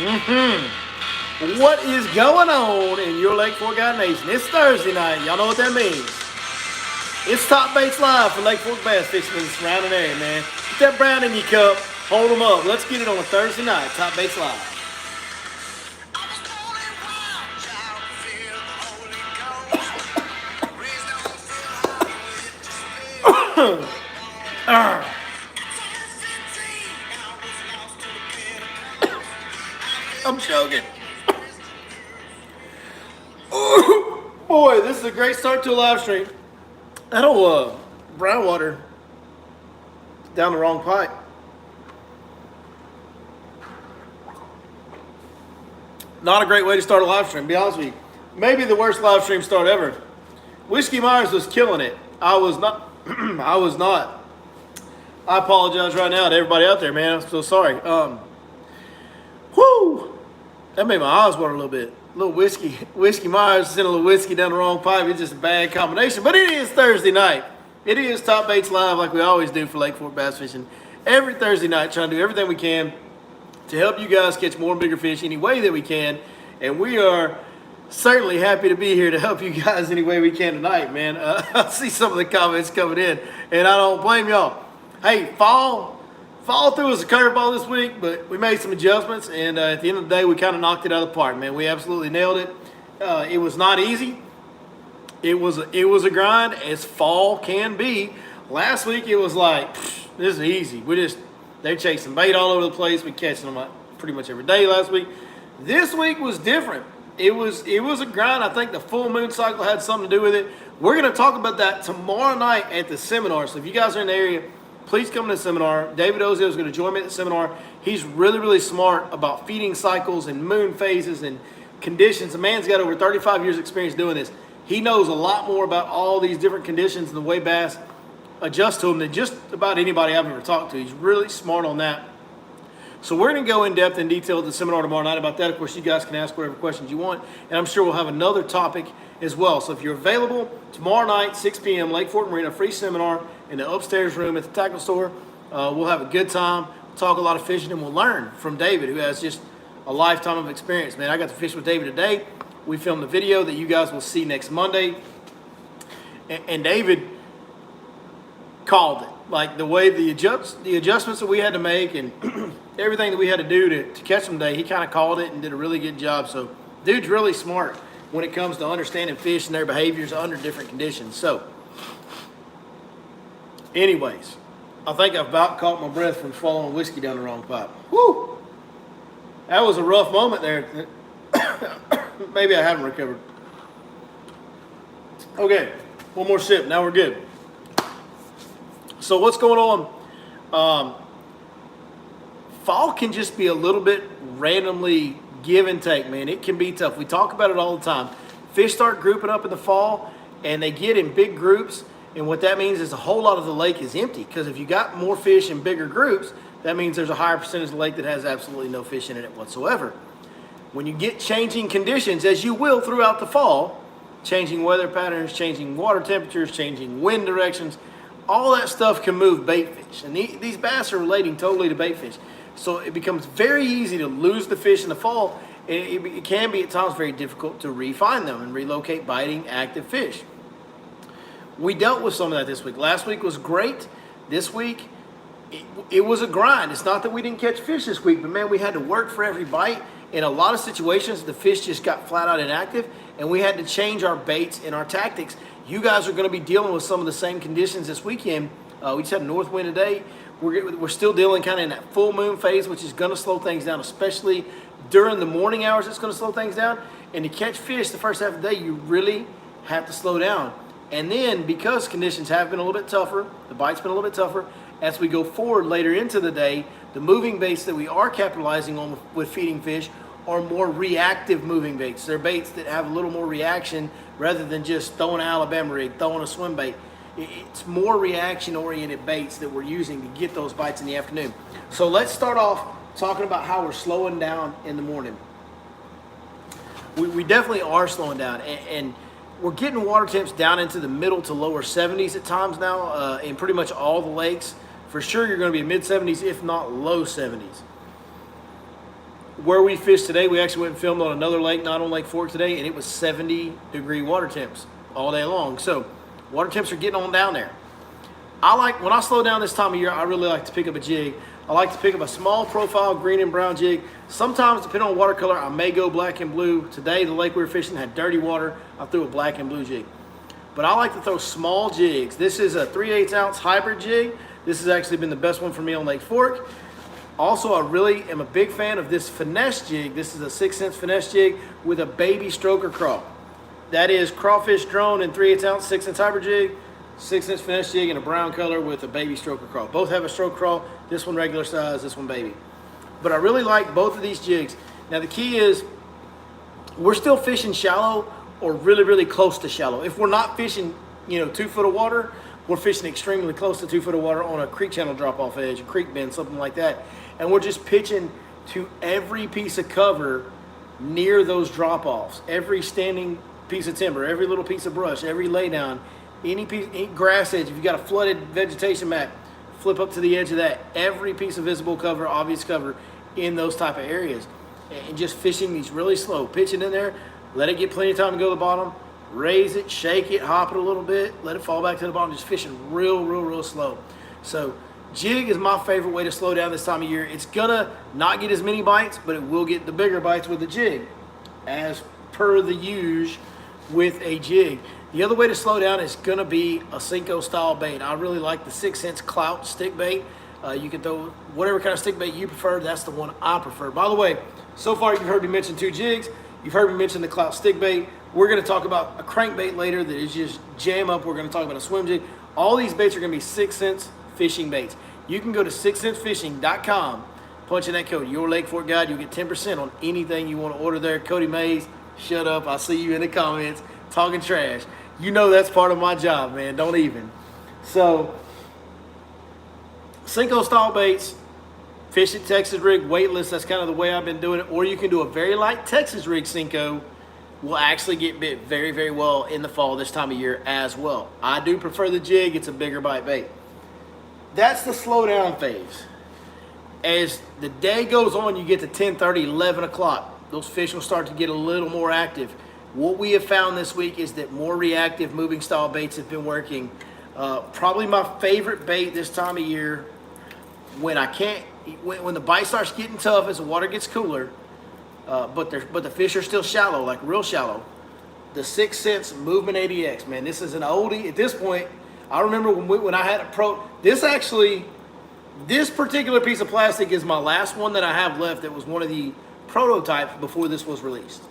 What is going on in your Lake Fork Guy Nation? It's Thursday night. Y'all know what that means. It's Top Baits Live for Lake Fork Bass Fishermen surrounding area, man. Get that brown in your cup. Hold them up. Let's get it on a Thursday night. Top Baits Live. I'm choking. Boy, this is a great start to a live stream. That old brown water down the wrong pipe. Not a great way to start a live stream, to be honest with you. Maybe the worst live stream start ever. Whiskey Myers was killing it. I was not. I was not. I apologize right now to everybody out there, man. I'm so sorry. Whoo! That made my eyes water a little bit. A little whiskey Myers sent a little whiskey down the wrong pipe. It's just a bad combination. But it is Thursday night. It is Top Baits Live like we always do for Lake Fork Bass Fishing. Every Thursday night, trying to do everything we can to help you guys catch more and bigger fish any way that we can. And we are certainly happy to be here to help you guys any way we can tonight, man. I see some of the comments coming in, and I don't blame y'all. Hey, fall through us a curveball this week, but we made some adjustments, and at the end of the day, we kind of knocked it out of the park, man. We absolutely nailed it. It was not easy. It was a grind, as fall can be. Last week, it was like, this is easy. They're chasing bait all over the place. We catching them pretty much every day last week. This week was different. It was a grind. I think the full moon cycle had something to do with it. We're going to talk about that tomorrow night at the seminar. So if you guys are in the area, please come to the seminar. David Ozil is going to join me at the seminar. He's really, really smart about feeding cycles and moon phases and conditions. The man's got over 35 years experience doing this. He knows a lot more about all these different conditions and the way bass adjust to them than just about anybody I've ever talked to. He's really smart on that. So we're going to go in depth and detail at the seminar tomorrow night about that. Of course, you guys can ask whatever questions you want, and I'm sure we'll have another topic as well. So if you're available tomorrow night, 6 p.m., Lake Fork Marina, free seminar in the upstairs room at the tackle store. We'll have a good time, talk a lot of fishing, and we'll learn from David, who has just a lifetime of experience. Man, I got to fish with David today. We filmed the video that you guys will see next Monday, and David called it. Like the way the adjustments that we had to make and everything that we had to do to catch them today, he kind of called it and did a really good job. So dude's really smart when it comes to understanding fish and their behaviors under different conditions. So anyways, I think I've about caught my breath from swallowing whiskey down the wrong pipe. Woo! That was a rough moment there. Maybe I haven't recovered. Okay, one more sip. Now we're good. So what's going on? Fall can just be a little bit randomly give and take, man. It can be tough. We talk about it all the time. Fish start grouping up in the fall, and they get in big groups, and what that means is a whole lot of the lake is empty, because if you got more fish in bigger groups, that means there's a higher percentage of the lake that has absolutely no fish in it whatsoever. When you get changing conditions, as you will throughout the fall, changing weather patterns, changing water temperatures, changing wind directions, all that stuff can move bait fish. And these bass are relating totally to bait fish. So it becomes very easy to lose the fish in the fall. It can be at times very difficult to re-find them and relocate biting active fish. We dealt with some of that this week. Last week was great. This week, it was a grind. It's not that we didn't catch fish this week, but man, we had to work for every bite. In a lot of situations, the fish just got flat out inactive, and we had to change our baits and our tactics. You guys are going to be dealing with some of the same conditions this weekend. We just had a north wind today. We're still dealing kind of in that full moon phase, which is going to slow things down, especially during the morning hours. It's going to slow things down. And to catch fish the first half of the day, you really have to slow down. And then because conditions have been a little bit tougher, the bite's been a little bit tougher, as we go forward later into the day, the moving baits that we are capitalizing on with feeding fish are more reactive moving baits. They're baits that have a little more reaction rather than just throwing an Alabama rig, throwing a swim bait. It's more reaction-oriented baits that we're using to get those bites in the afternoon. So let's start off talking about how we're slowing down in the morning. We definitely are slowing down, and we're getting water temps down into the middle to lower 70s at times now in pretty much all the lakes. For sure, you're going to be mid-70s, if not low 70s. where we fished today, we actually went and filmed on another lake, not on Lake Fork today, and it was 70-degree water temps all day long. So water temps are getting on down there. When I slow down this time of year, I really like to pick up a jig. I like to pick up a small profile green and brown jig. Sometimes, depending on watercolor, I may go black and blue. Today, the lake we were fishing had dirty water. I threw a black and blue jig. But I like to throw small jigs. This is a 3/8 ounce hybrid jig. This has actually been the best one for me on Lake Fork. Also, I really am a big fan of this finesse jig. This is a 6-cent finesse jig with a baby stroker crawl. That is crawfish drone in 3/8 ounce 6-inch hybrid jig, 6-inch finesse jig in a brown color with a baby stroker crawl. Both have a stroke crawl. This one regular size, this one baby. But I really like both of these jigs. Now the key is we're still fishing shallow or really, really close to shallow. If we're not fishing, 2 foot of water, we're fishing extremely close to 2 foot of water on a creek channel drop-off edge, a creek bend, something like that. And we're just pitching to every piece of cover near those drop-offs, every standing piece of timber, every little piece of brush, every laydown, any grass edge. If you got a flooded vegetation mat, flip up to the edge of that. Every piece of visible cover, obvious cover in those type of areas. And just fishing these really slow, pitching in there, let it get plenty of time to go to the bottom, raise it, shake it, hop it a little bit, let it fall back to the bottom, just fishing real slow. So jig is my favorite way to slow down this time of year. It's gonna not get as many bites, but it will get the bigger bites with the jig, as per the usual with a jig. The other way to slow down is gonna be a Senko style bait. I really like the 6-inch clout stick bait. You can throw whatever kind of stick bait you prefer. That's the one I prefer. By the way, so far you've heard me mention 2 jigs. You've heard me mention the clout stick bait. We're gonna talk about a crankbait later that is just jam up. We're gonna talk about a swim jig. All these baits are gonna be 6-inch fishing baits. You can go to 6inchfishing.com, punch in that code, Your Lake Fork Guide. You'll get 10% on anything you want to order there. Cody Mays, shut up. I see you in the comments talking trash. You know that's part of my job, man. Don't even. So, Senko style baits, fish at Texas rig, weightless. That's kind of the way I've been doing it. Or you can do a very light Texas rig Senko. Will actually get bit very well in the fall this time of year as well. I do prefer the jig. It's a bigger bite bait. That's the slow down phase. As the day goes on, you get to 10:30, 11 o'clock. Those fish will start to get a little more active. What we have found this week is that more reactive moving style baits have been working. Probably my favorite bait this time of year when the bite starts getting tough as the water gets cooler, but the fish are still shallow, like real shallow. The 6-cent Movement ADX, man, this is an oldie. At this point, I remember when I had a this particular piece of plastic is my last one that I have left. That was one of the prototypes before this was released.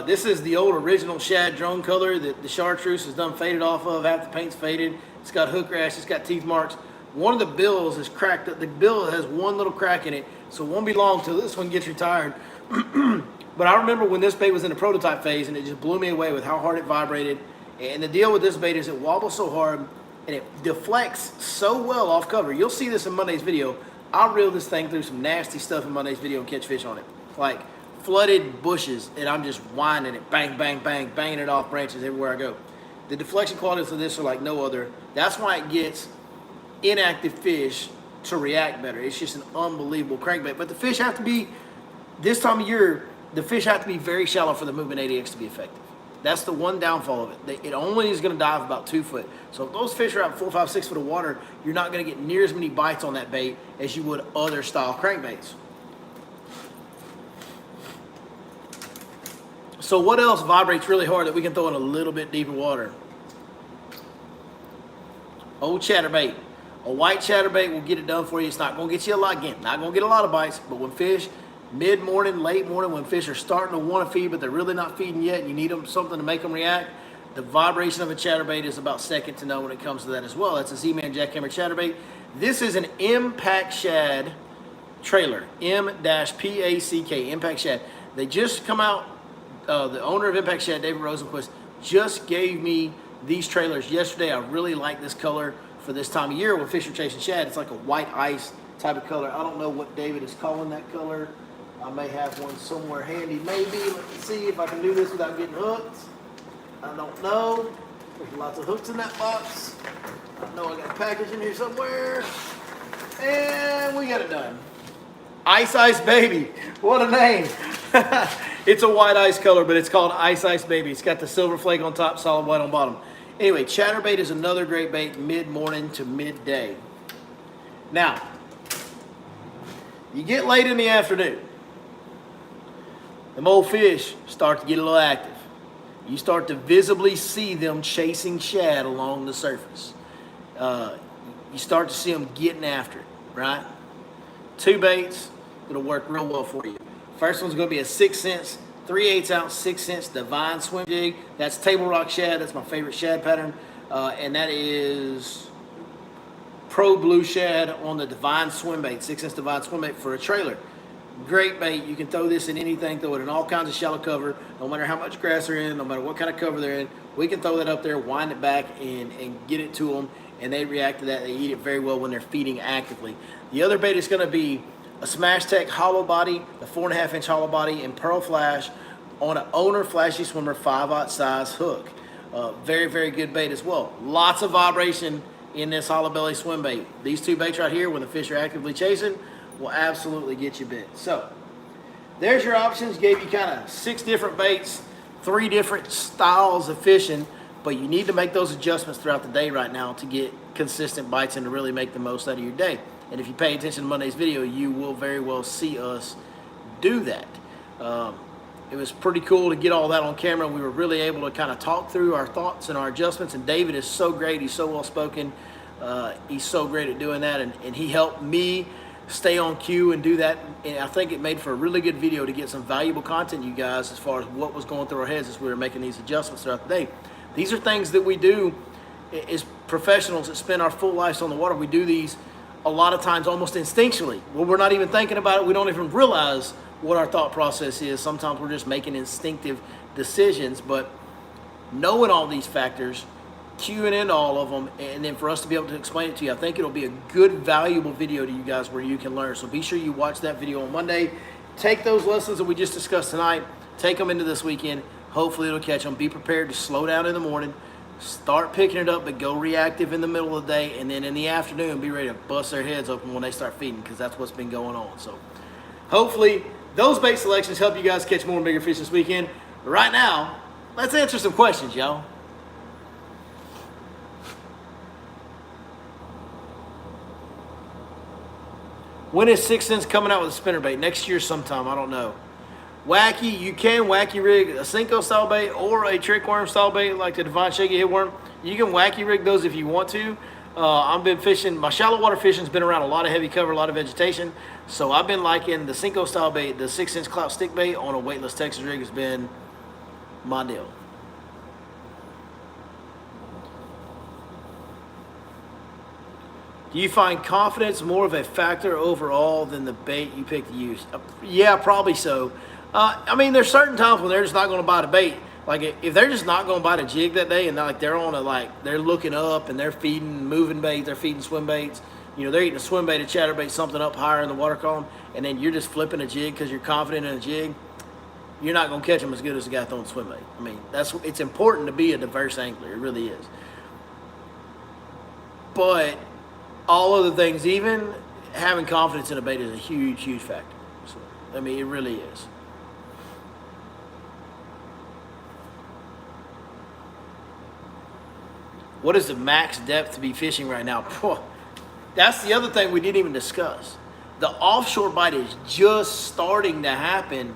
This is the old original shad drone color that the chartreuse is done faded off of. Half the paint's faded. It's got hook rash. It's got teeth marks. One of the bills is cracked. The bill has one little crack in it, so it won't be long till this one gets retired. But I remember when this bait was in the prototype phase, and it just blew me away with how hard it vibrated. And the deal with this bait is it wobbles so hard, and it deflects so well off cover. You'll see this in Monday's video. I'll reel this thing through some nasty stuff in Monday's video and catch fish on it. Like flooded bushes, and I'm just winding it, bang, banging it off branches everywhere I go. The deflection qualities of this are like no other. That's why it gets inactive fish to react better. It's just an unbelievable crankbait. But the fish have to be, this time of year, the fish have to be very shallow for the Movement ADX to be effective. That's the one downfall of it. It only is going to dive about 2 foot. So if those fish are out 4, 5, 6 foot of water, you're not going to get near as many bites on that bait as you would other style crankbaits. So what else vibrates really hard that we can throw in a little bit deeper water? Old chatterbait. A white chatterbait will get it done for you. It's not going to get you a lot, again, not going to get a lot of bites, but when fish, mid-morning, late morning, when fish are starting to want to feed, but they're really not feeding yet, and you need something to make them react, the vibration of a chatterbait is about second to none when it comes to that as well. That's a Z-Man jackhammer chatterbait. This is an Impact Shad trailer, M-PACK, Impact Shad. They just come out, the owner of Impact Shad, David Rosenquist, just gave me these trailers yesterday. I really like this color for this time of year when fish are chasing shad. It's like a white ice type of color. I don't know what David is calling that color. I may have one somewhere handy, maybe. Let me see if I can do this without getting hooked. I don't know. There's lots of hooks in that box. I know I got a package in here somewhere. And we got it done. Ice Ice Baby. What a name. It's a white ice color, but it's called Ice Ice Baby. It's got the silver flake on top, solid white on bottom. Anyway, Chatterbait is another great bait mid-morning to midday. Now, you get late in the afternoon. Them old fish start to get a little active. You start to visibly see them chasing shad along the surface. You start to see them getting after it, right? Two baits that'll work real well for you. First one's going to be a 6 cents, 3/8 ounce, 6 cents divine swim jig. That's table rock shad. That's my favorite shad pattern. And that is Pro Blue Shad on the divine swim bait, 6 cents divine swim bait for a trailer. Great bait. You can throw this in anything, throw it in all kinds of shallow cover, no matter how much grass they're in, no matter what kind of cover they're in. We can throw that up there, wind it back, and get it to them, and they react to that. They eat it very well when they're feeding actively. The other bait is going to be a Smash Tech hollow body, the 4.5-inch hollow body in Pearl Flash on an Owner Flashy Swimmer 5/0 size hook. Very, very good bait as well. Lots of vibration in this hollow belly swim bait. These two baits right here, when the fish are actively chasing, will absolutely get you bit. So there's your options. Gave you kind of 6 different baits, 3 different styles of fishing, but you need to make those adjustments throughout the day right now to get consistent bites and to really make the most out of your day. And if you pay attention to Monday's video, you will very well see us do that. It was pretty cool to get all that on camera. We were really able to kind of talk through our thoughts and our adjustments, and David is so great. He's so well spoken. He's so great at doing that, and he helped me stay on cue and do that. And I think it made for a really good video to get some valuable content, you guys, as far as what was going through our heads as we were making these adjustments throughout the day. These are things that we do as professionals that spend our full lives on the water. We do these a lot of times almost instinctually. Well, we're not even thinking about it. We don't even realize what our thought process is. Sometimes we're just making instinctive decisions, but knowing all these factors, cueing in all of them, and then for us to be able to explain it to you, I think it'll be a good, valuable video to you guys where you can learn. So be sure you watch that video on Monday. Take those lessons that we just discussed tonight, take them into this weekend. Hopefully it'll catch them. Be prepared to slow down in the morning, start picking it up, but go reactive in the middle of the day, and then in the afternoon, be ready to bust their heads open when they start feeding, because that's what's been going on. So hopefully those bait selections help you guys catch more and bigger fish this weekend. But right now, let's answer some questions, y'all. When is 6 Cents coming out with a spinnerbait? Next year sometime, I don't know. Wacky, you can wacky rig a Cinco style bait or a trick worm style bait like the Divine Shaky Hit Worm. You can wacky rig those if you want to. I've been fishing, my shallow water fishing's been around a lot of heavy cover, a lot of vegetation. So I've been liking the Cinco style bait, the 6 inch clout stick bait on a weightless Texas rig has been my deal. Do you find confidence more of a factor overall than the bait you pick to use? Yeah, probably so. I mean, there's certain times when they're just not going to bite a bait. Like if they're just not going to bite a jig that day, and they're on they're looking up and they're feeding moving bait, they're feeding swim baits. You know, they're eating a swim bait, a chatterbait, something up higher in the water column, and then you're just flipping a jig because you're confident in a jig. You're not going to catch them as good as the guy throwing swim bait. I mean, it's important to be a diverse angler. It really is. But all other things, even having confidence in a bait is a huge, huge factor. So, I mean, it really is. What is the max depth to be fishing right now? That's the other thing we didn't even discuss. The offshore bite is just starting to happen.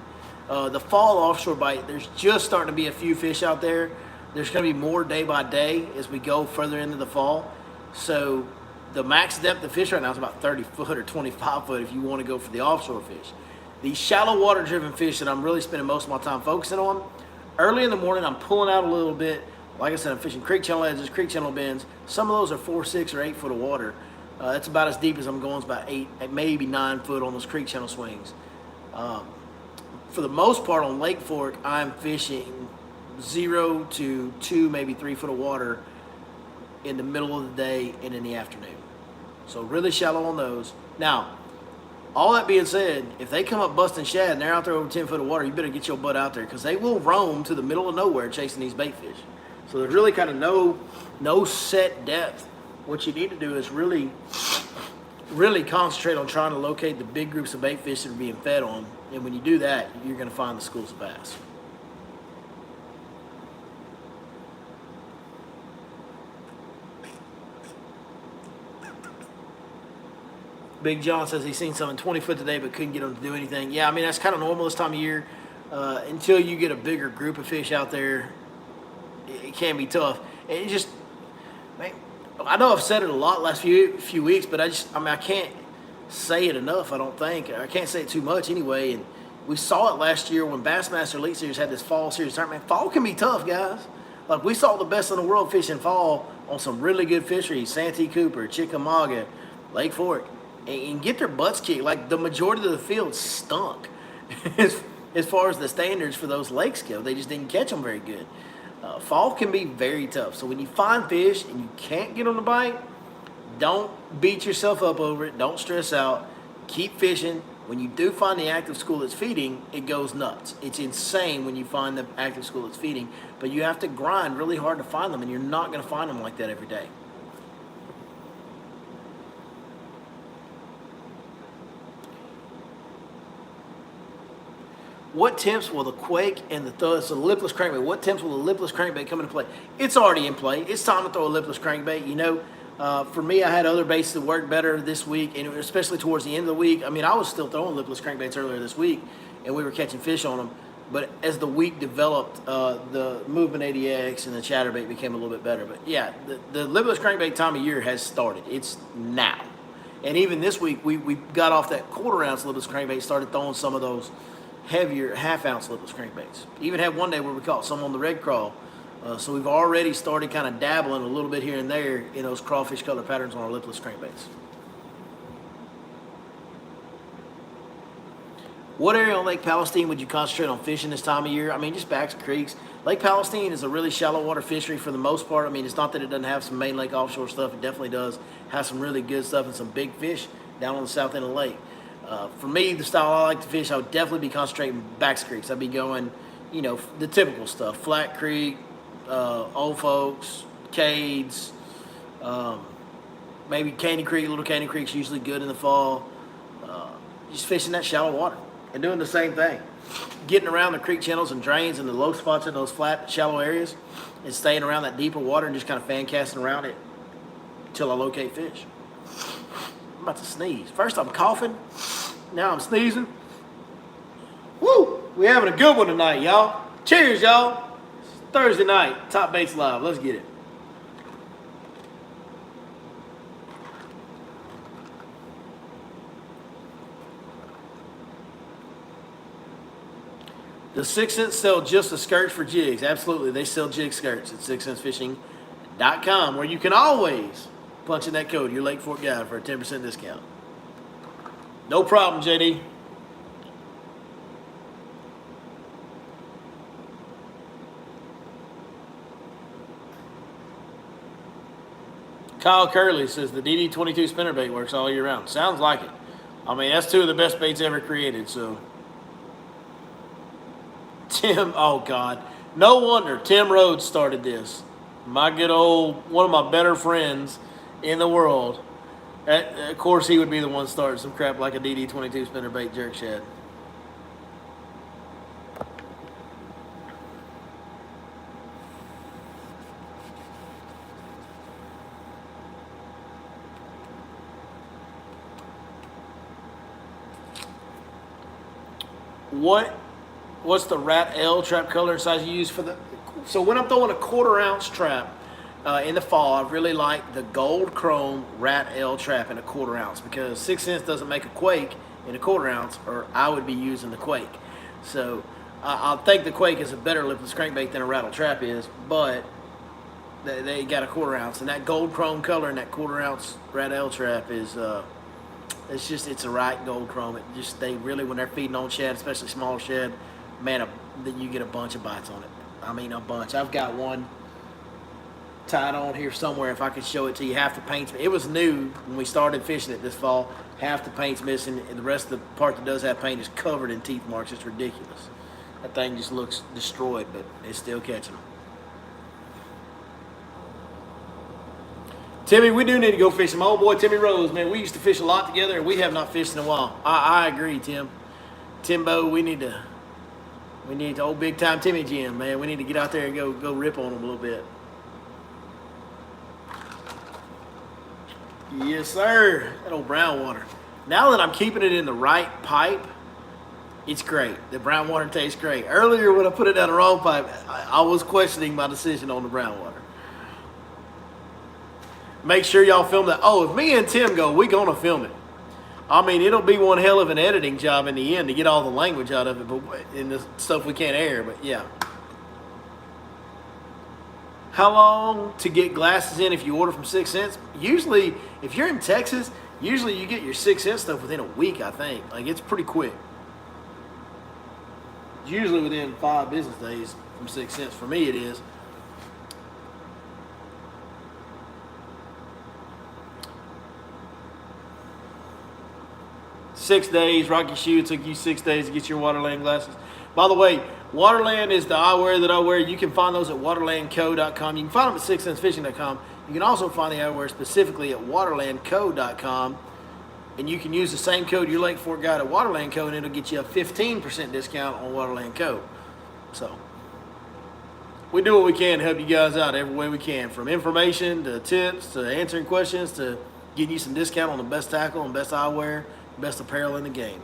The fall offshore bite, there's just starting to be a few fish out there. There's going to be more day by day as we go further into the fall. So the max depth of fish right now is about 30 foot or 25 foot if you want to go for the offshore fish. These shallow water driven fish that I'm really spending most of my time focusing on, early in the morning I'm pulling out a little bit. Like I said, I'm fishing creek channel edges, creek channel bends. Some of those are 4, 6, or 8 foot of water. That's about as deep as I'm going. It's about 8, maybe 9 foot on those creek channel swings. For the most part on Lake Fork, I'm fishing 0 to 2, maybe 3 foot of water in the middle of the day and in the afternoon. So really shallow on those. Now, all that being said, if they come up busting shad and they're out there over 10 foot of water, you better get your butt out there, because they will roam to the middle of nowhere chasing these bait fish. So there's really kind of no set depth. What you need to do is really really concentrate on trying to locate the big groups of bait fish that are being fed on. And when you do that, you're going to find the schools of bass. Big John says he's seen some in 20 foot today, but couldn't get them to do anything. Yeah, I mean, that's kind of normal this time of year. Until you get a bigger group of fish out there, it can be tough. And it just, man, I know I've said it a lot last few weeks, but I can't say it enough, I don't think. I can't say it too much anyway. And we saw it last year when Bassmaster Elite Series had this fall series tournament. Man, fall can be tough, guys. Like, we saw the best in the world fishing fall on some really good fisheries, Santee Cooper, Chickamauga, Lake Fork, and get their butts kicked. Like, the majority of the field stunk as far as the standards for those lakes go. They just didn't catch them very good. Fall can be very tough. So when you find fish and you can't get them to bite, don't beat yourself up over it. Don't stress out. Keep fishing. When you do find the active school that's feeding, it goes nuts. It's insane when you find the active school that's feeding, but you have to grind really hard to find them, and you're not going to find them like that every day. What temps will the quake and the lipless crankbait? What temps will the lipless crankbait come into play? It's already in play. It's time to throw a lipless crankbait. You know, for me, I had other baits that worked better this week, and especially towards the end of the week. I mean, I was still throwing lipless crankbaits earlier this week, and we were catching fish on them. But as the week developed, the Movement 80X and the Chatterbait became a little bit better. But yeah, the lipless crankbait time of year has started. It's now. And even this week, we got off that quarter-ounce lipless crankbait, started throwing some of those heavier half-ounce lipless crankbaits. Even had one day where we caught some on the red crawl. So we've already started kind of dabbling a little bit here and there in those crawfish color patterns on our lipless crankbaits. What area on Lake Palestine would you concentrate on fishing this time of year? I mean, just backs of creeks. Lake Palestine is a really shallow water fishery for the most part. I mean, it's not that it doesn't have some main lake offshore stuff. It definitely does have some really good stuff and some big fish down on the south end of the lake. For me, the style I like to fish, I would definitely be concentrating backs of creeks. I'd be going, you know, the typical stuff. Flat Creek, Old Folks, Cades, maybe Candy Creek. Little Candy Creek's usually good in the fall. Just fishing that shallow water and doing the same thing. Getting around the creek channels and drains and the low spots in those flat, shallow areas and staying around that deeper water and just kind of fan casting around it until I locate fish. I'm about to sneeze. First I'm coughing, now I'm sneezing. Woo! We having a good one tonight, y'all. Cheers, y'all. It's Thursday night, Top Baits Live. Let's get it. Does 6 Cents sell just the skirts for jigs? Absolutely, they sell jig skirts at 6centsfishing.com, where you can always punch in that code, your Lake Fork guide, for a 10% discount. No problem, JD. Kyle Curley says the DD22 spinnerbait works all year round. Sounds like it. I mean, that's two of the best baits ever created, so. Tim, oh God. No wonder Tim Rhodes started this. My good old, one of my better friends in the world. Of course, he would be the one starting some crap like a DD22 spinnerbait jerk shad. What's the Rat L trap color and size you use for the? So when I'm throwing a 1/4 ounce trap in the fall, I really like the gold chrome Rat L trap in a 1/4 ounce, because 6 Cents doesn't make a Quake in a 1/4 ounce, or I would be using the Quake. So I think the Quake is a better lipless crankbait than a rattle trap is, but they got a 1/4 ounce, and that gold chrome color in that 1/4 ounce Rat L trap is it's a right gold chrome. They really, when they're feeding on shad, especially smaller shad, man, you get a bunch of bites on it. I mean, a bunch. I've got one tied on here somewhere. If I could show it to you, half the paint's. It was new when we started fishing it this fall. Half the paint's missing, and the rest of the part that does have paint is covered in teeth marks. It's ridiculous. That thing just looks destroyed, but it's still catching them. Timmy, we do need to go fishing. My old boy Timmy Rose, man, we used to fish a lot together, and we have not fished in a while. I agree, Tim. Timbo, we need to old big time Timmy Jim, man. We need to get out there and go rip on them a little bit. Yes, sir. That old brown water. Now that I'm keeping it in the right pipe, it's great. The brown water tastes great. Earlier when I put it down the wrong pipe, I was questioning my decision on the brown water. Make sure y'all film that. Oh, if me and Tim go, we gonna film it. I mean, it'll be one hell of an editing job in the end to get all the language out of it, but in the stuff we can't air. But yeah. How long to get glasses in if you order from 6 cents? Usually, if you're in Texas, usually you get your 6 cent stuff within a week. I think it's pretty quick. Usually within 5 business days from 6 cents. For me, it is. $6 days. Rocky Shoe, it took you 6 days to get your Waterland glasses. By the way, Waterland is the eyewear that I wear. You can find those at waterlandco.com. You can find them at 6centsfishing.com. You can also find the eyewear specifically at waterlandco.com. And you can use the same code your Lake Fork guide at Waterland Co. and it'll get you a 15% discount on Waterland Co. So, we do what we can to help you guys out every way we can. From information to tips to answering questions to getting you some discount on the best tackle and best eyewear, best apparel in the game.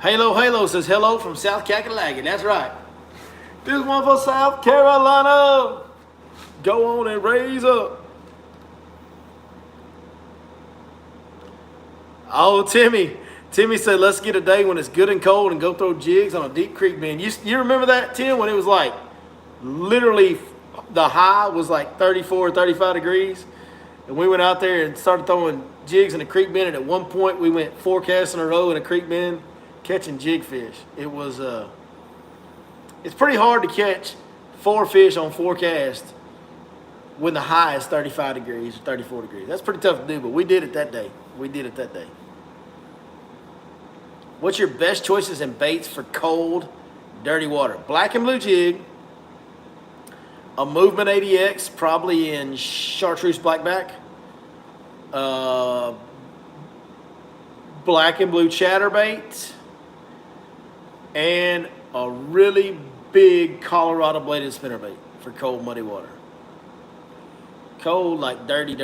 Halo says hello from South Kakalaki. That's right. This one for South Carolina. Go on and raise up. Oh, Timmy said, let's get a day when it's good and cold and go throw jigs on a deep creek bend. You remember that, Tim, when it was like literally the high was like 34 or 35 degrees? And we went out there and started throwing jigs in a creek bend. And at one point, we went 4 casts in a row in a creek bend catching jig fish. It was, it's pretty hard to catch 4 fish on 4 casts when the high is 35 degrees or 34 degrees. That's pretty tough to do, but we did it that day. What's your best choices in baits for cold, dirty water? Black and blue jig, a Movement 80X, probably in chartreuse blackback, black and blue chatterbait, and a really big Colorado bladed spinnerbait for cold, muddy water. Cold, like dirty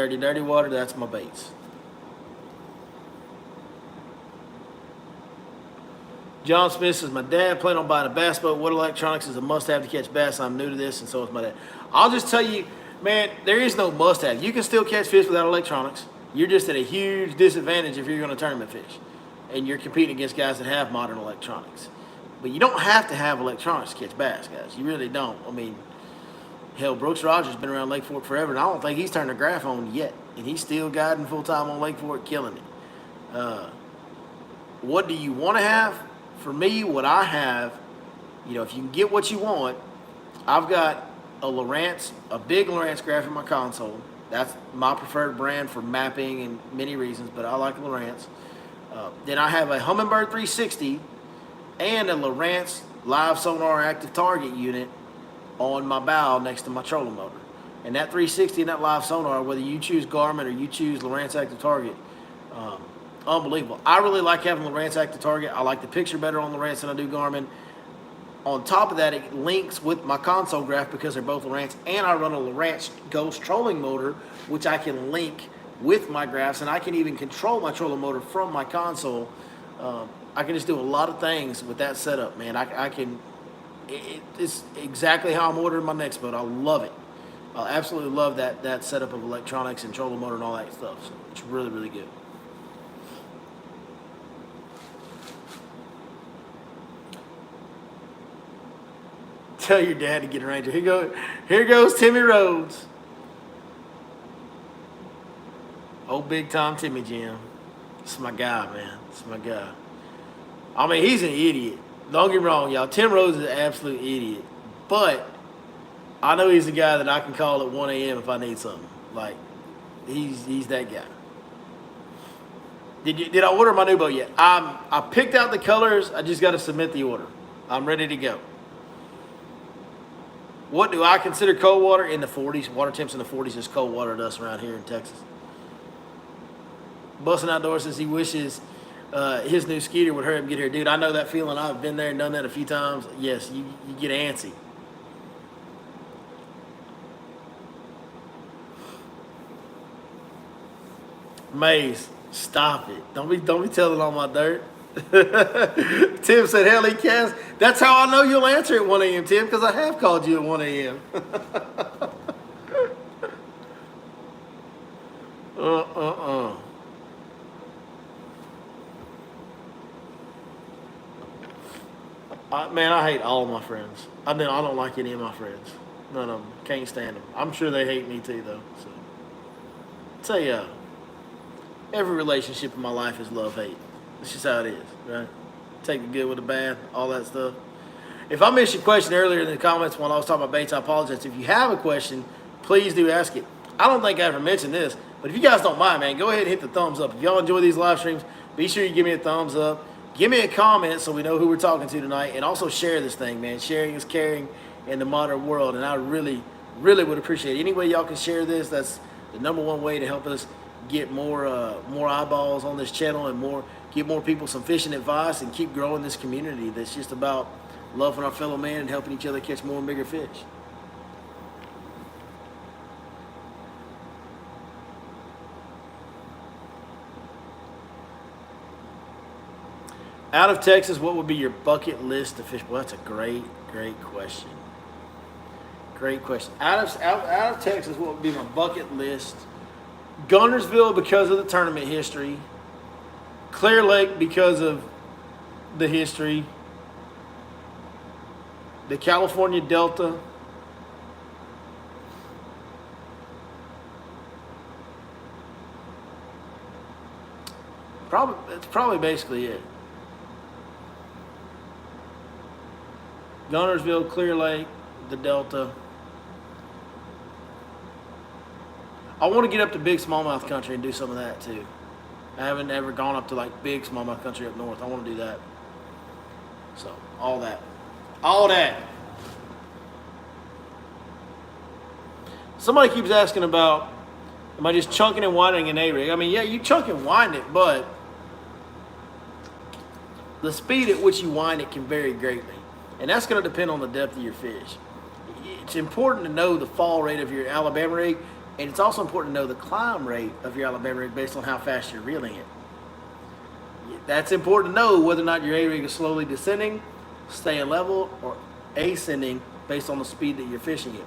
water, that's my baits. John Smith says, my dad planned on buying a bass boat. What electronics is a must-have to catch bass? I'm new to this, and so is my dad. I'll just tell you, man, there is no must-have. You can still catch fish without electronics. You're just at a huge disadvantage if you're going to tournament fish, and you're competing against guys that have modern electronics. But you don't have to have electronics to catch bass, guys. You really don't. I mean, hell, Brooks Rogers has been around Lake Fork forever, and I don't think he's turned a graph on yet, and he's still guiding full-time on Lake Fork, killing it. What do you want to have? For me, what I have, if you can get what you want, I've got a big Lowrance graph in my console. That's my preferred brand for mapping and many reasons, but I like Lowrance. Then I have a Humminbird 360 and a Lowrance live sonar active target unit on my bow next to my trolling motor. And that 360 and that live sonar, whether you choose Garmin or you choose Lowrance active target, unbelievable. I really like having Lowrance active target. I like the picture better on Lowrance than I do Garmin. On top of that, it links with my console graph because they're both Lowrance, and I run a Lowrance Ghost trolling motor, which I can link with my graphs, and I can even control my trolling motor from my console. I can just do a lot of things with that setup, man. It's exactly how I'm ordering my next boat. I love it. I absolutely love that setup of electronics and trolling motor and all that stuff. So it's really, really good. Tell your dad to get a Ranger. Here goes Timmy Rhodes. Old big time Timmy Jim. It's my guy, man. It's my guy. I mean, he's an idiot. Don't get me wrong, y'all. Tim Rhodes is an absolute idiot. But I know he's the guy that I can call at 1 a.m. if I need something. Like, he's that guy. Did I order my new boat yet? I picked out the colors. I just got to submit the order. I'm ready to go. What do I consider cold water? In the 40s. Water temps in the 40s is cold water to us around here in Texas. Busting Outdoors says he wishes his new Skeeter would hurry up and get here. Dude, I know that feeling. I've been there and done that a few times. Yes, you get antsy. Maze, stop it. Don't be telling all my dirt. Tim said, hell, he can. That's how I know you'll answer at 1 a.m., Tim, because I have called you at 1 a.m. Man, I hate all of my friends. I don't like any of my friends. None of them. Can't stand them. I'm sure they hate me too, though. So, tell you, every relationship in my life is love-hate. It's just how it is, right? Take the good with the bad, all that stuff. If I missed your question earlier in the comments when I was talking about baits, I apologize. If you have a question, please do ask it. I don't think I ever mentioned this, but if you guys don't mind, man, go ahead and hit the thumbs up. If y'all enjoy these live streams, be sure you give me a thumbs up. Give me a comment so we know who we're talking to tonight, and also share this thing, man. Sharing is caring in the modern world, and I really, really would appreciate it. Any way y'all can share this, that's the #1 way to help us get more eyeballs on this channel and give more people some fishing advice and keep growing this community that's just about loving our fellow man and helping each other catch more and bigger fish. Out of Texas, what would be your bucket list to fish? Well, that's a great question. Great question. Out of Texas, what would be my bucket list? Gunnersville because of the tournament history. Clear Lake because of the history. The California Delta. That's probably basically it. Gunnersville, Clear Lake, the Delta. I want to get up to big smallmouth country and do some of that too. I haven't ever gone up to like big smallmouth country up north. I want to do that. So, all that. Somebody keeps asking about, am I just chunking and winding an A-rig? I mean, yeah, you chunk and wind it, but the speed at which you wind it can vary greatly. And that's going to depend on the depth of your fish. It's important to know the fall rate of your Alabama rig, and it's also important to know the climb rate of your Alabama rig based on how fast you're reeling it. That's important to know whether or not your A-rig is slowly descending, staying level, or ascending based on the speed that you're fishing it.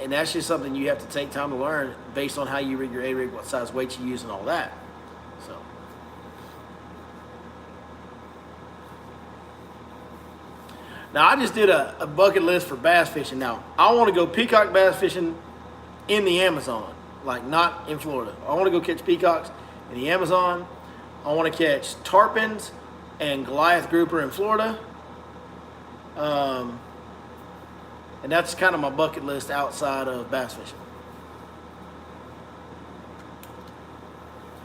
And that's just something you have to take time to learn based on how you rig your A-rig, what size weights you use, and all that. So. Now, I just did a bucket list for bass fishing. Now, I want to go peacock bass fishing in the Amazon, like not in Florida. I want to go catch peacocks in the Amazon. I want to catch tarpons and Goliath grouper in Florida. And that's kind of my bucket list outside of bass fishing.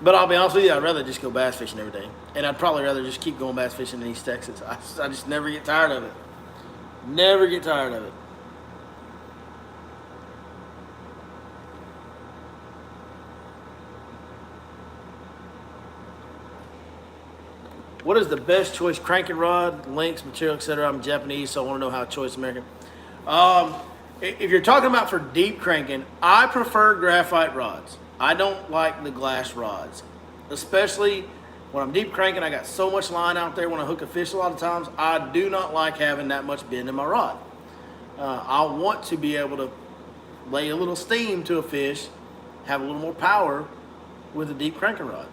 But I'll be honest with you, I'd rather just go bass fishing every day. And I'd probably rather just keep going bass fishing in East Texas. I just never get tired of it. Never get tired of it. What is the best choice cranking rod, links, material, etc.? I'm Japanese, so I want to know how I choice American. If you're talking about for deep cranking, I prefer graphite rods. I don't like the glass rods, especially when I'm deep cranking. I got so much line out there when I hook a fish a lot of times. I do not like having that much bend in my rod. I want to be able to lay a little steam to a fish, have a little more power with a deep cranking rod.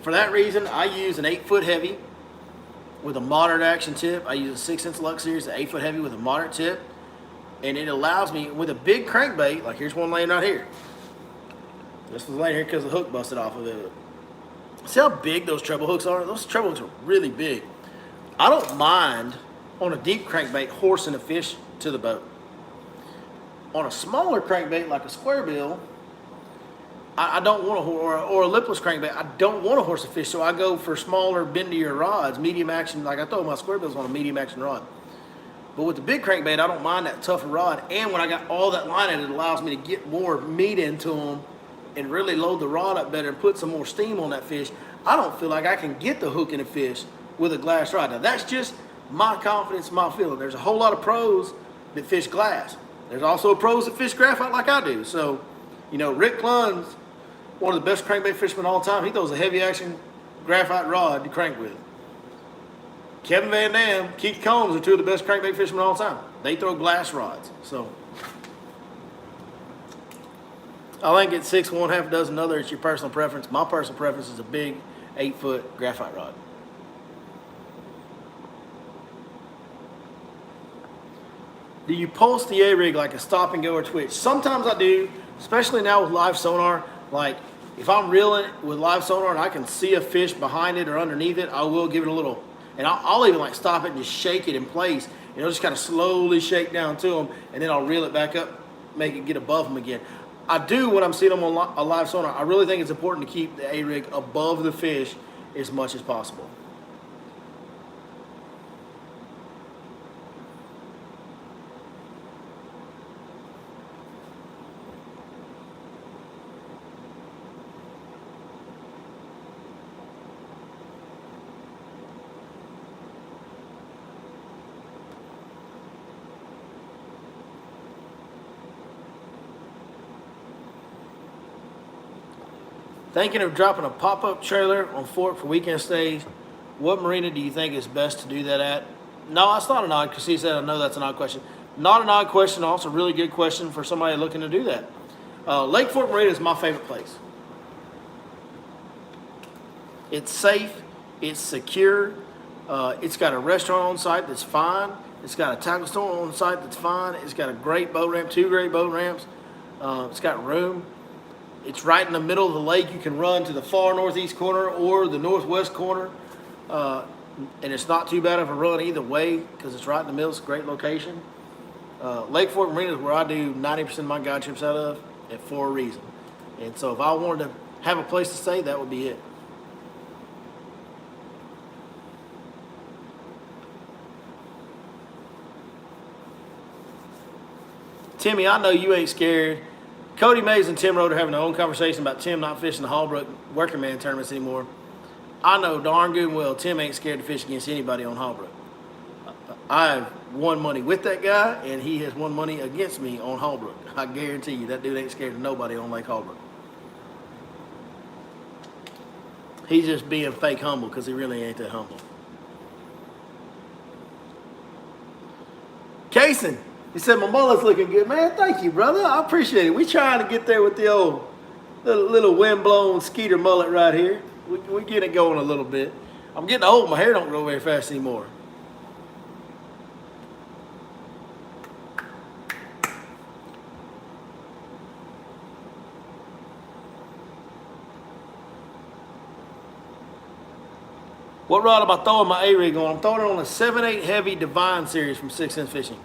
For that reason, I use an 8-foot heavy with a moderate action tip. I use a 6-inch Lux Series, an 8-foot heavy with a moderate tip. And it allows me, with a big crankbait, like here's one laying right here. This was laying here because the hook busted off of it. See how big those treble hooks are? Those treble hooks are really big. I don't mind, on a deep crankbait, horsing a fish to the boat. On a smaller crankbait, like a square bill, I don't want to, or a lipless crankbait, I don't want to horse a fish, so I go for smaller, bendier rods, medium action. Like I throw my square bills on a medium action rod. But with the big crankbait, I don't mind that tougher rod. And when I got all that line in it, allows me to get more meat into them and really load the rod up better and put some more steam on that fish. I don't feel like I can get the hook in a fish with a glass rod. Now, that's just my confidence, my feeling. There's a whole lot of pros that fish glass. There's also pros that fish graphite like I do. So, you know, Rick Clunn's one of the best crankbait fishermen of all time. He throws a heavy action graphite rod to crank with. Kevin Van Dam, Keith Combs are two of the best crankbait fishermen of all time. They throw glass rods. So I think at 6, 1/2 dozen other, it's your personal preference. My personal preference is a big 8-foot graphite rod. Do you pulse the A-rig like a stop and go or twitch? Sometimes I do, especially now with live sonar. Like if I'm reeling with live sonar and I can see a fish behind it or underneath it, I will give it a little, and I'll even like stop it and just shake it in place. And it'll just kind of slowly shake down to them, and then I'll reel it back up, make it get above them again. I do when I'm seeing them on a live sonar. I really think it's important to keep the A-rig above the fish as much as possible. Thinking of dropping a pop-up trailer on Fort for weekend stays. What marina do you think is best to do that at? No, that's not an odd, because he said I know that's an odd question. Not an odd question, also a really good question for somebody looking to do that. Lake Fort Marina is my favorite place. It's safe, it's secure, it's got a restaurant on site that's fine, it's got a tackle store on site that's fine, it's got a great boat ramp, 2 great boat ramps, it's got room. It's right in the middle of the lake. You can run to the far northeast corner or the northwest corner. And it's not too bad of a run either way because it's right in the middle. It's a great location. Lake Fort Marina is where I do 90% of my guide trips out of, and for a reason. And so if I wanted to have a place to stay, that would be it. Timmy, I know you ain't scared. Cody Mays and Tim Road are having their own conversation about Tim not fishing the Hallbrook working man tournaments anymore. I know darn good and well Tim ain't scared to fish against anybody on Hallbrook. I've won money with that guy, and he has won money against me on Hallbrook. I guarantee you that dude ain't scared of nobody on Lake Hallbrook. He's just being fake humble because he really ain't that humble. Kason. He said, my mullet's looking good. Man, thank you, brother. I appreciate it. We trying to get there with the old little wind-blown skeeter mullet right here. We get it going a little bit. I'm getting old. My hair don't grow very fast anymore. What rod am I throwing my A-rig on? I'm throwing it on a 7/8 heavy Divine series from 6 Sense Fishing.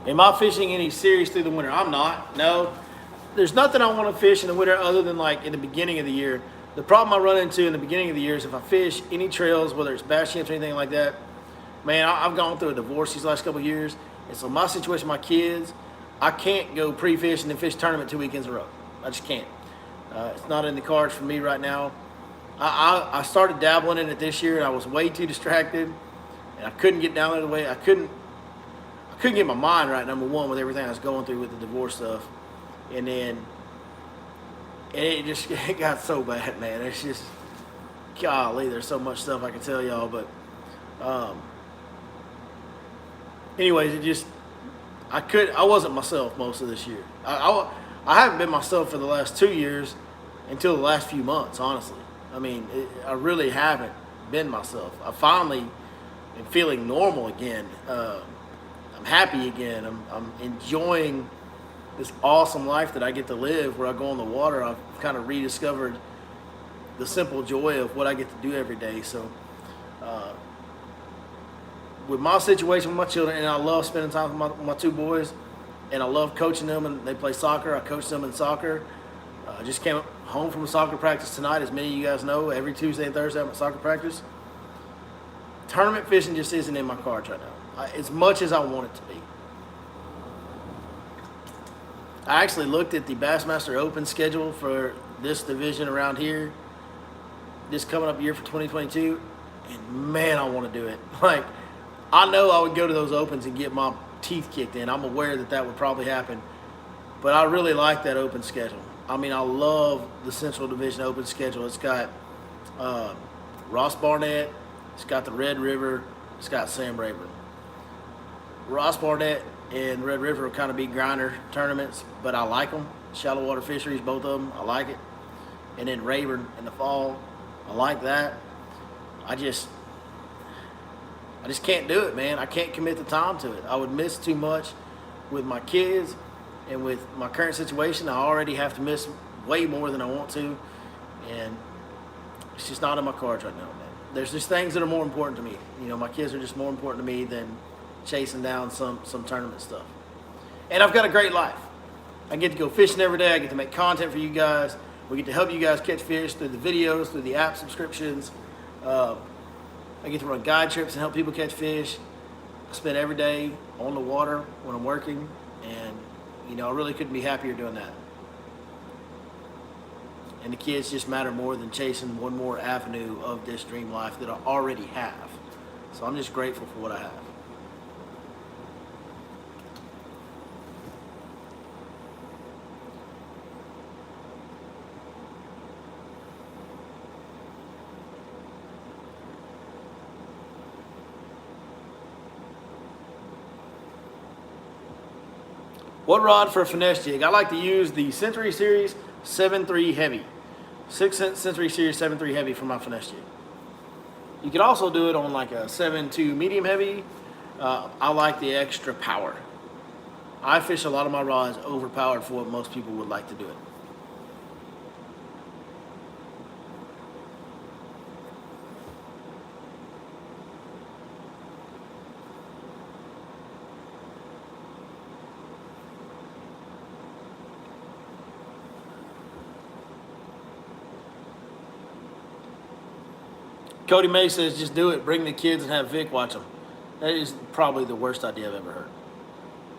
Am I fishing any series through the winter? I'm not. No. There's nothing I want to fish in the winter other than like in the beginning of the year. The problem I run into in the beginning of the year is if I fish any trails, whether it's bass champs or anything like that, man, I've gone through a divorce these last couple of years. And so my situation with my kids, I can't go pre-fish and fish tournament 2 weekends in a row. I just can't. It's not in the cards for me right now. I started dabbling in it this year, and I was way too distracted, and I couldn't get down there the way I couldn't get my mind right, number one, with everything I was going through with the divorce stuff. And then it got so bad, man. It's just, golly, there's so much stuff I can tell y'all. But anyways, I wasn't myself most of this year. I haven't been myself for the last 2 years until the last few months, honestly. I mean, I really haven't been myself. I finally am feeling normal again. I'm happy again. I'm enjoying this awesome life that I get to live where I go on the water. I've kind of rediscovered the simple joy of what I get to do every day. So with my situation with my children, and I love spending time with my 2 boys, and I love coaching them. And they play soccer. I coach them in soccer. I just came home from a soccer practice tonight. As many of you guys know, every Tuesday and Thursday I'm at soccer practice. Tournament fishing just isn't in my cards right now, as much as I want it to be. I actually looked at the Bassmaster Open schedule for this division around here, this coming up year for 2022, and man, I want to do it. Like, I know I would go to those Opens and get my teeth kicked in. I'm aware that that would probably happen, but I really like that Open schedule. I mean, I love the Central Division Open schedule. It's got Ross Barnett, it's got the Red River, it's got Sam Rayburn. Ross Barnett and Red River will kind of be grinder tournaments, but I like them. Shallow water fisheries, both of them, I like it. And then Rayburn in the fall, I like that. I just can't do it, man. I can't commit the time to it. I would miss too much with my kids, and with my current situation, I already have to miss way more than I want to, and it's just not in my cards right now, man. There's just things that are more important to me. You know, my kids are just more important to me than chasing down some tournament stuff. And I've got a great life. I get to go fishing every day. I get to make content for you guys. We get to help you guys catch fish through the videos, through the app subscriptions. I get to run guide trips and help people catch fish. I spend every day on the water when I'm working, and you know, I really couldn't be happier doing that. And the kids just matter more than chasing one more avenue of this dream life that I already have. So I'm just grateful for what I have. What rod for a finesse jig? I like to use the Century Series 7.3 Heavy. 6 Century Series 7.3 Heavy for my finesse jig. You could also do it on like a 7.2 medium heavy. I like the extra power. I fish a lot of my rods overpowered for what most people would like to do it. Cody May says, just do it. Bring the kids and have Vic watch them. That is probably the worst idea I've ever heard.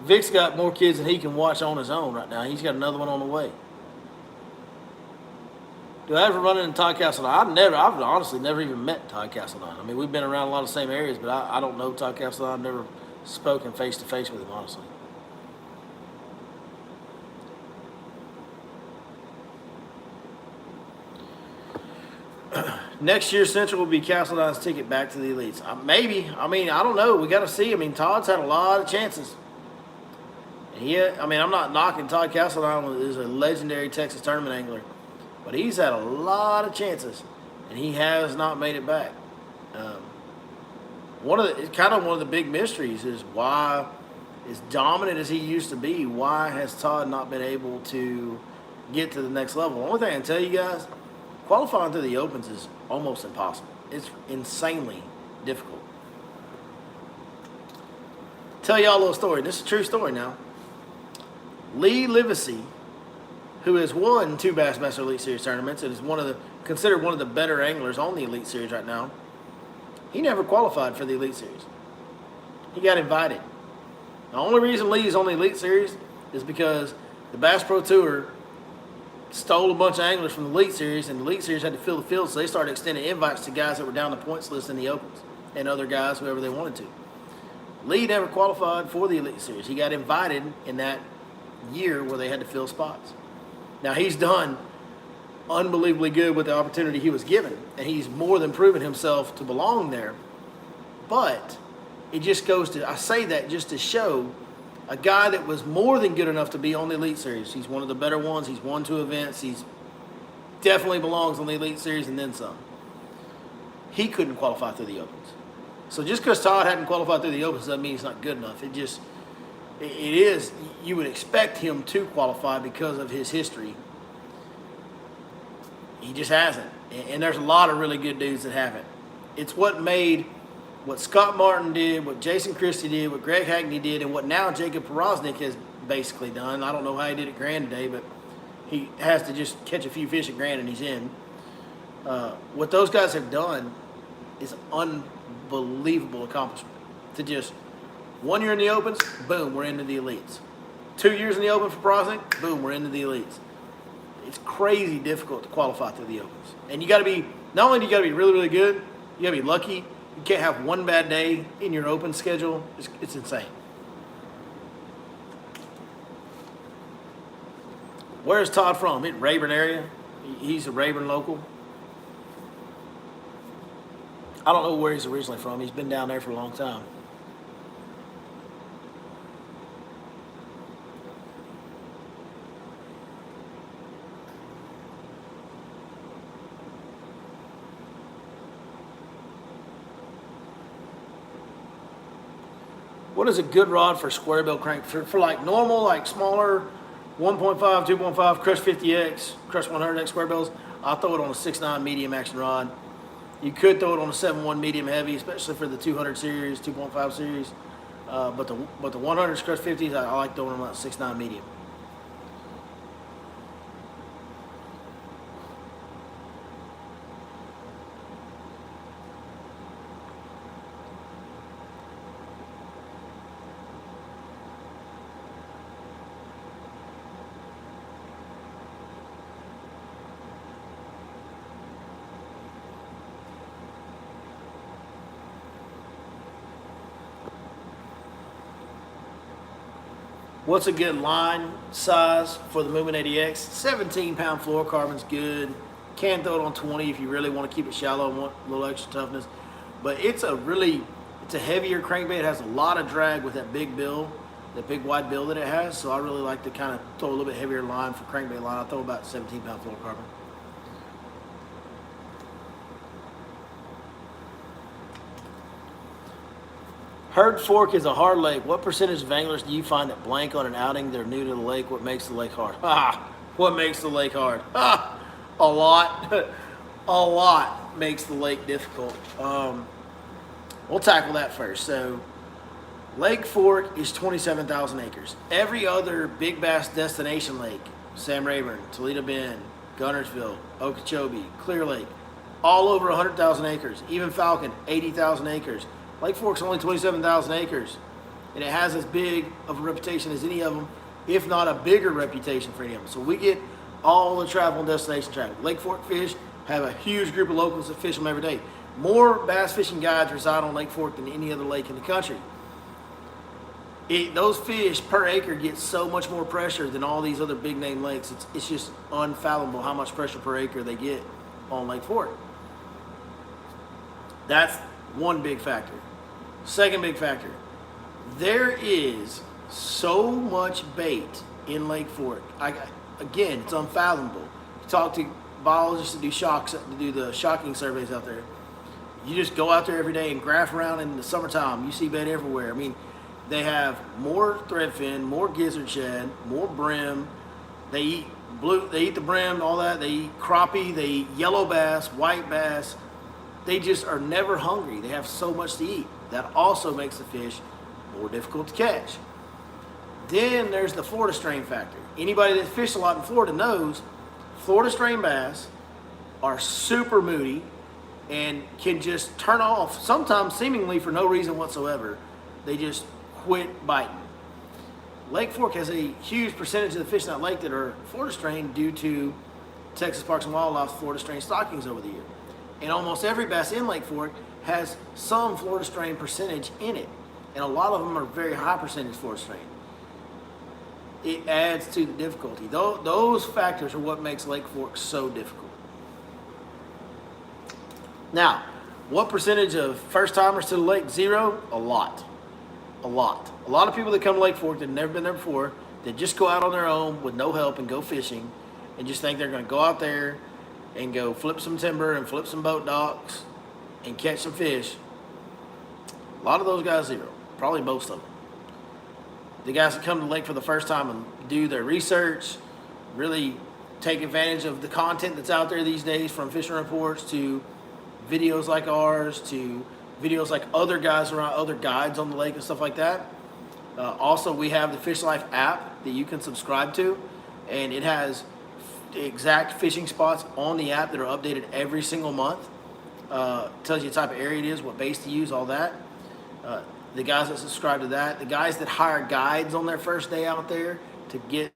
Vic's got more kids than he can watch on his own right now. He's got another one on the way. Do I ever run into Todd Castledine? I've honestly never even met Todd Castledine. I mean, we've been around a lot of the same areas, but I don't know Todd Castledine. I've never spoken face to face with him, honestly. Next year, Central will be Castledine's ticket back to the elites. Maybe. I mean, I don't know. We got to see. I mean, Todd's had a lot of chances. And I mean, I'm not knocking Todd Castledine. He's a legendary Texas tournament angler. But he's had a lot of chances, and he has not made it back. It's kind of one of the big mysteries is why, as dominant as he used to be, why has Todd not been able to get to the next level? The only thing I can tell you guys, qualifying through the Opens is almost impossible. It's insanely difficult. Tell y'all a little story. This is a true story now. Lee Livesey, who has won 2 Bassmaster Elite Series tournaments and is considered one of the better anglers on the Elite Series right now, he never qualified for the Elite Series. He got invited. The only reason Lee is on the Elite Series is because the Bass Pro Tour stole a bunch of anglers from the Elite Series, and the Elite Series had to fill the field, so they started extending invites to guys that were down the points list in the Opens, and other guys, whoever they wanted to. Lee never qualified for the Elite Series. He got invited in that year where they had to fill spots. Now, he's done unbelievably good with the opportunity he was given, and he's more than proven himself to belong there. But it just goes to, I say that just to show a guy that was more than good enough to be on the Elite Series. He's one of the better ones. He's won 2 events. He's definitely belongs on the Elite Series and then some. He couldn't qualify through the Opens. So just because Todd hadn't qualified through the Opens doesn't mean he's not good enough. It is, you would expect him to qualify because of his history. He just hasn't. And there's a lot of really good dudes that haven't. It's what made what Scott Martin did, what Jason Christie did, what Greg Hackney did, and what now Jacob Porosnik has basically done. I don't know how he did at Grand today, but he has to just catch a few fish at Grand and he's in. What those guys have done is unbelievable accomplishment. To just 1 year in the opens, boom, we're into the elites. 2 years in the open for processing, boom, we're into the elites. It's crazy difficult to qualify through the opens. And you got to be, not only do you got to be really, really good, you got to be lucky. You can't have one bad day in your open schedule. It's insane. Where's Todd from? In Rayburn area. He's a Rayburn local. I don't know where he's originally from. He's been down there for a long time. What is a good rod for square bill crank? For like normal, like smaller 1.5, 2.5, Crush 50X, Crush 100X square bills, I'll throw it on a 6.9 medium action rod. You could throw it on a 7.1 medium heavy, especially for the 200 series, 2.5 series. But the 100s, Crush 50s, I like throwing them on a 6.9 medium. What's a good line size for the Movement 80X? 17-pound fluorocarbon's good. Can throw it on 20 if you really want to keep it shallow and want a little extra toughness. But it's a heavier crankbait. It has a lot of drag with that big bill, that big wide bill that it has. So I really like to kind of throw a little bit heavier line for crankbait line. I throw about 17-pound fluorocarbon. Herd Fork is a hard lake. What percentage of anglers do you find that blank on an outing? They're new to the lake. What makes the lake hard? What makes the lake hard? A lot. A lot makes the lake difficult. We'll tackle that first. So, Lake Fork is 27,000 acres. Every other big bass destination lake, Sam Rayburn, Toledo Bend, Gunnersville, Okeechobee, Clear Lake, all over 100,000 acres. Even Falcon, 80,000 acres. Lake Fork's only 27,000 acres, and it has as big of a reputation as any of them, if not a bigger reputation for any of them. So we get all the travel and destination travel. Lake Fork fish have a huge group of locals that fish them every day. More bass fishing guides reside on Lake Fork than any other lake in the country. Those fish per acre get so much more pressure than all these other big name lakes. It's just unfathomable how much pressure per acre they get on Lake Fork. That's one big factor. Second big factor, there is so much bait in Lake Fork. Again, it's unfathomable. You talk to biologists that do the shocking surveys out there. You just go out there every day and graph around in the summertime. You see bait everywhere. I mean, they have more threadfin, more gizzard shad, more brim. They eat the brim, all that. They eat crappie, they eat yellow bass, white bass. They just are never hungry. They have so much to eat. That also makes the fish more difficult to catch. Then there's the Florida strain factor. Anybody that fished a lot in Florida knows Florida strain bass are super moody and can just turn off, sometimes seemingly for no reason whatsoever. They just quit biting. Lake Fork has a huge percentage of the fish in that lake that are Florida strain due to Texas Parks and Wildlife Florida strain stockings over the year. And almost every bass in Lake Fork has some Florida strain percentage in it. And a lot of them are very high percentage Florida strain. It adds to the difficulty. Those factors are what makes Lake Fork so difficult. Now, what percentage of first timers to the lake? Zero? A lot. A lot. A lot of people that come to Lake Fork that have never been there before, that just go out on their own with no help and go fishing and just think they're going to go out there and go flip some timber and flip some boat docks and catch some fish. A lot of those guys, zero. Probably most of them. The guys that come to the lake for the first time and do their research, really take advantage of the content that's out there these days, from fishing reports to videos like ours to videos like other guys around, other guides on the lake and stuff like that. Also, we have the Fish Life app that you can subscribe to, and it has exact fishing spots on the app that are updated every single month. Tells you the type of area it is, what base to use, all that. The guys that subscribe to that, the guys that hire guides on their first day out there to get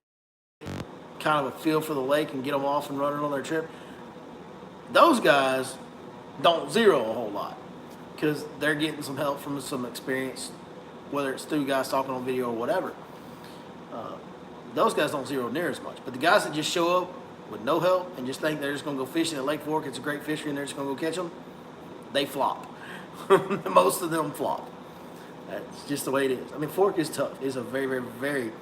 kind of a feel for the lake and get them off and running on their trip, those guys don't zero a whole lot because they're getting some help from some experience, whether it's through guys talking on video or whatever. Those guys don't zero near as much. But the guys that just show up with no help and just think they're just going to go fishing at Lake Fork, it's a great fishery, and they're just going to go catch them, they flop. Most of them flop. That's just the way it is. I mean, Fork is tough. It's a very, very, very,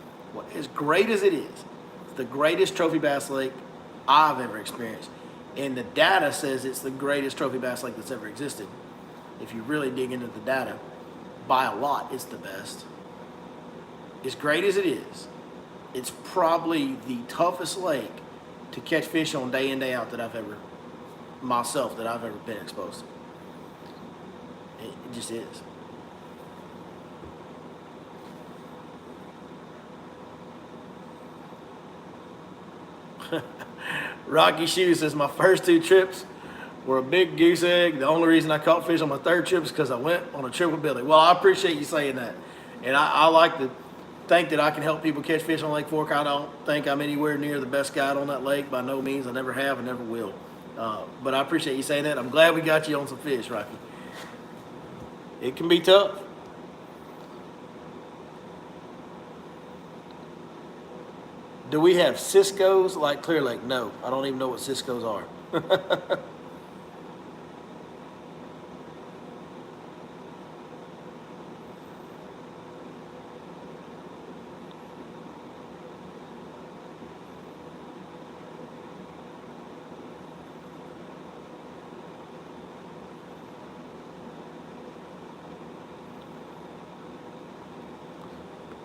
as great as it is, it's the greatest trophy bass lake I've ever experienced. And the data says it's the greatest trophy bass lake that's ever existed. If you really dig into the data, by a lot, it's the best. As great as it is, it's probably the toughest lake to catch fish on day in, day out that I've ever been exposed to. It just is. Rocky Shoe says, my first 2 trips were a big goose egg. The only reason I caught fish on my 3rd trip is because I went on a trip with Billy. Well, I appreciate you saying that. And I like to think that I can help people catch fish on Lake Fork. I don't think I'm anywhere near the best guide on that lake. By no means. I never have and never will. But I appreciate you saying that. I'm glad we got you on some fish, Rocky. It can be tough. Do we have Cisco's like Clear Lake? No, I don't even know what Cisco's are.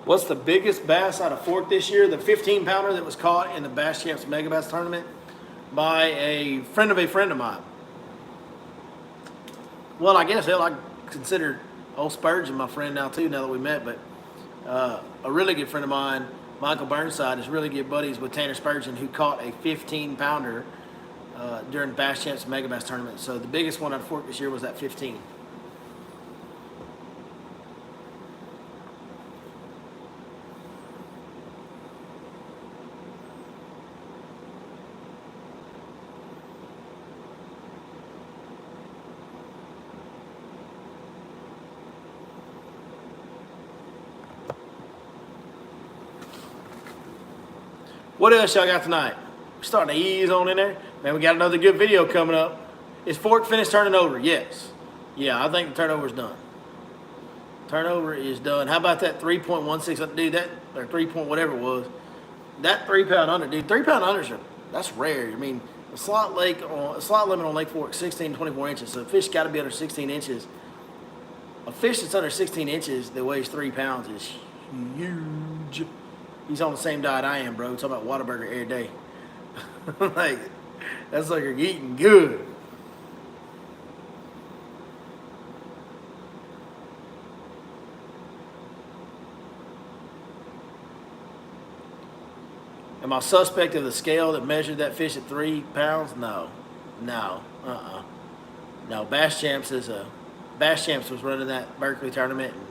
What's the biggest bass out of Fork this year? The 15-pounder that was caught in the Bass Champs Mega Bass Tournament by a friend of mine. Well, I guess hell, I consider old Spurgeon my friend now too, now that we met, but a really good friend of mine, Michael Burnside, is really good buddies with Tanner Spurgeon, who caught a 15-pounder during Bass Champs Mega Bass Tournament. So the biggest one out of Fork this year was that 15. What else y'all got tonight? We're starting to ease on in there. Man, we got another good video coming up. Is Fork finished turning over? Yes. Yeah, I think the turnover's done. Turnover is done. How about that 3.16? Dude, that, or 3 point whatever it was. That 3-pound under, dude, 3-pound unders that's rare. I mean, the slot limit on Lake Fork, 16 to 24 inches. So a fish got to be under 16 inches. A fish that's under 16 inches that weighs 3 pounds is huge. He's on the same diet I am, bro. Talking about Whataburger every day. Like, that's like you're eating good. Am I suspect of the scale that measured that fish at 3 pounds? No. No. No, Bass Champs was running that Berkeley tournament, and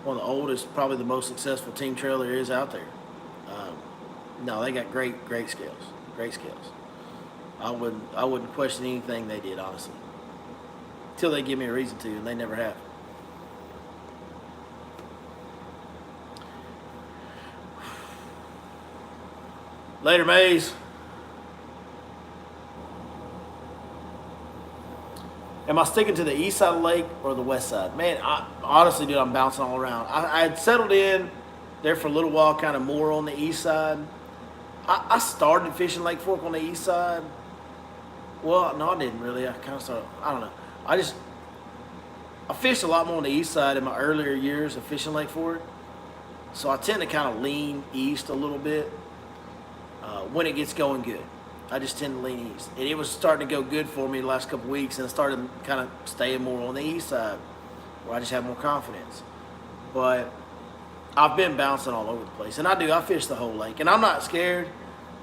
one of the oldest, probably the most successful team trail there is out there. No, they got great scales. Great scales. I wouldn't question anything they did, honestly. Until they give me a reason to, and they never have. Later, Maze. Am I sticking to the east side of the lake or the west side? Man, honestly, dude, I'm bouncing all around. I had settled in there for a little while, kind of more on the east side. I started fishing Lake Fork on the east side. Well, no, I didn't really. I kind of started, I don't know. I fished a lot more on the east side in my earlier years of fishing Lake Fork. So I tend to kind of lean east a little bit when it gets going good. I just tend to lean east. And it was starting to go good for me the last couple of weeks, and I started kind of staying more on the east side where I just have more confidence. But I've been bouncing all over the place, and I fish the whole lake, and I'm not scared.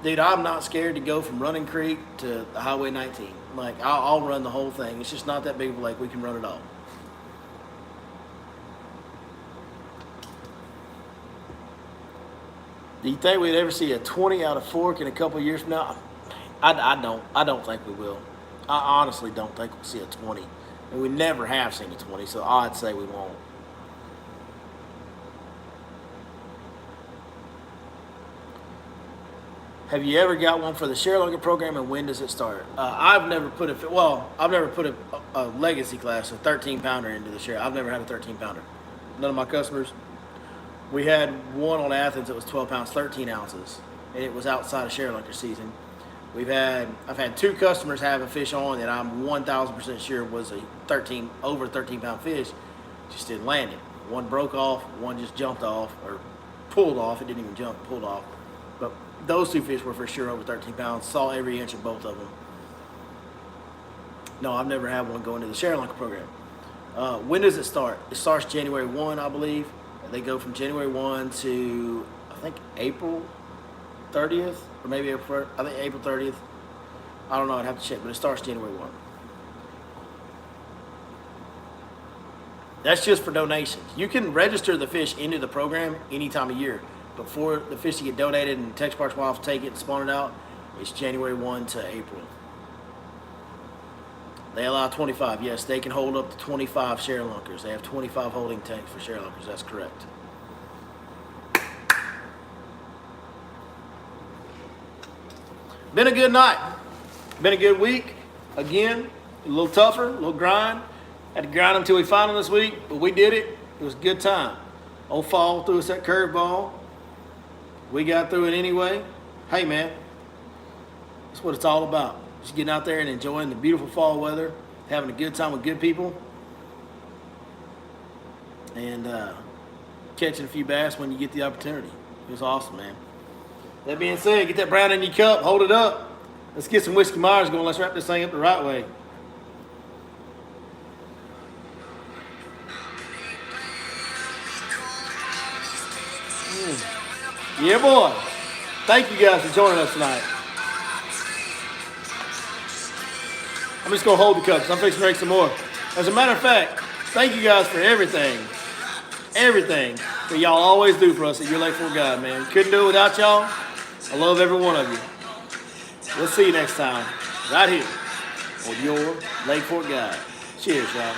Dude, I'm not scared to go from Running Creek to the Highway 19. Like, I'll run the whole thing. It's just not that big of a lake. We can run it all. Do you think we'd ever see a 20 out of Fork in a couple of years from now? I don't think we will. I honestly don't think we'll see a 20. And we never have seen a 20, so I'd say we won't. Have you ever got one for the ShareLonger program, and when does it start? I've never put a legacy class, a 13-pounder into the share. I've never had a 13-pounder. None of my customers. We had one on Athens that was 12 pounds, 13 ounces, and it was outside of ShareLonger season. I've had 2 customers have a fish on that I'm 1,000% sure was a over 13-pound fish, just didn't land it. One broke off, one just jumped off or pulled off. It didn't even jump, pulled off. But those 2 fish were for sure over 13 pounds. Saw every inch of both of them. No, I've never had one go into the ShareLonger program. When does it start? It starts January 1, I believe. They go from January 1 to, I think, April 30th, or maybe April 30th. I don't know, I'd have to check, but it starts January 1. That's just for donations. You can register the fish into the program any time of year. But for the fish to get donated and Texas Parks and Wildlife take it and spawn it out, it's January 1 to April. They allow 25. Yes, they can hold up to 25 ShareLonkers. They have 25 holding tanks for ShareLonkers. That's correct. Been a good night. Been a good week. Again, a little tougher, a little grind. Had to grind them until we found them this week, but we did it. It was a good time. Old Fall threw us that curveball. We got through it anyway. Hey, man, that's what it's all about. Just getting out there and enjoying the beautiful fall weather, having a good time with good people, and catching a few bass when you get the opportunity. It was awesome, man. That being said, get that brown in your cup, hold it up. Let's get some Whiskey Myers going. Let's wrap this thing up the right way. Yeah, boy. Thank you guys for joining us tonight. I'm just going to hold the cups. I'm fixing to drink some more. As a matter of fact, thank you guys for everything that y'all always do for us at Your Lake Fork Guide, man. Couldn't do it without y'all. I love every one of you. We'll see you next time, right here on Your Lake Fork Guide. Cheers, y'all.